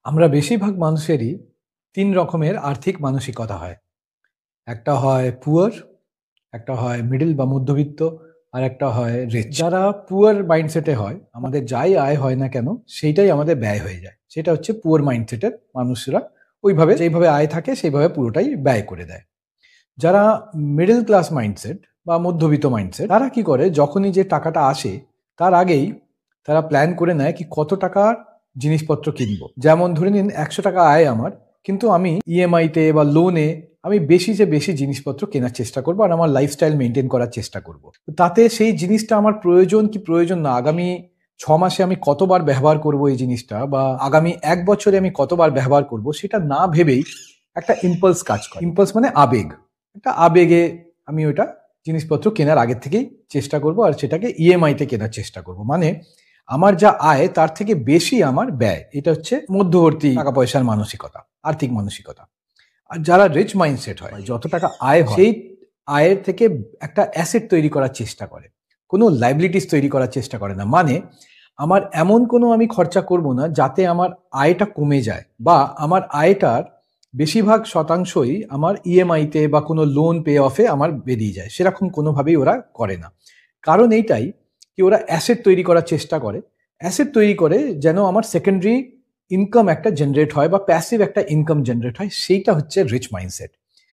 আমরা বেশিরভাগ মানুষেরই ৩ রকমের আর্থিক মানসিকতা হয়। একটা হয় পুয়ার, একটা হয় মিডল বা মধ্যবিত্ত, আরেকটা হয় রিচ। যারা পুয়ার মাইন্ডসেটে হয়, আমাদের যাই আয় হয় না কেন, সেইটাই আমাদের ব্যয় হয়ে যায়। সেটা হচ্ছে পুয়ার মাইন্ডসেটের মানুষরা ওইভাবে যেইভাবে আয় থাকে সেইভাবে পুরোটাই ব্যয় করে দেয়। যারা মিডল ক্লাস মাইন্ডসেট বা মধ্যবিত্ত মাইন্ডসেট, তারা কি করে যখনই যে টাকাটা আসে তার আগেই তারা প্ল্যান করে নেয় কি কত টাকার জিনিসপত্র কিনবো। যেমন ধরে নিন ১০০ টাকা আয় আমার, কিন্তু আমি ইএমআইতে বা লোনে আমি বেশি জিনিসপত্র কেনার চেষ্টা করবো আর আমার লাইফস্টাইল মেনটেন করার চেষ্টা করব। তাতে সেই জিনিসটা আমার প্রয়োজন কি প্রয়োজন না, আগামী ৬ মাসে আমি কতবার ব্যবহার করব এই জিনিসটা, বা আগামী ১ বছরে আমি কতবার ব্যবহার করব, সেটা না ভেবেই একটা ইম্পালস কাজ করে। ইম্পালস মানে আবেগ। একটা আবেগে আমি ওইটা জিনিসপত্র কেনার আগের থেকেই চেষ্টা করব, আর সেটাকে ইএমআইতে কেনার চেষ্টা করব। মানে আমার যা আয় তার থেকে বেশি আমার ব্যয়। এটা হচ্ছে মধ্যবর্তী টাকা পয়সার মানসিকতা, আর্থিক মানসিকতা। আর যারা রিচ মাইন্ডসেট হয়, যত টাকা আয় হয় সেই আয়ের থেকে একটা অ্যাসেট তৈরি করার চেষ্টা করে, কোনো লাইবিলিটিস তৈরি করার চেষ্টা করে না। মানে আমার এমন কোনো আমি খরচা করব না যাতে আমার আয়টা কমে যায়, বা আমার আয়টার বেশিরভাগ শতাংশই আমার ইএমআইতে বা কোনো লোন পে অফে আমার বেরিয়ে যায়। সেরকম কোনোভাবেই ওরা করে না। কারণ এইটাই কি, ওরা অ্যাসেট তৈরি করার চেষ্টা করে। অ্যাসেট তৈরি করে যেন আমার সেকেন্ডারি ইনকাম একটা জেনারেট হয় বা প্যাসিভ একটা ইনকাম জেনারেট হয়। সেইটা হচ্ছে রিচ মাইন্ডসেট।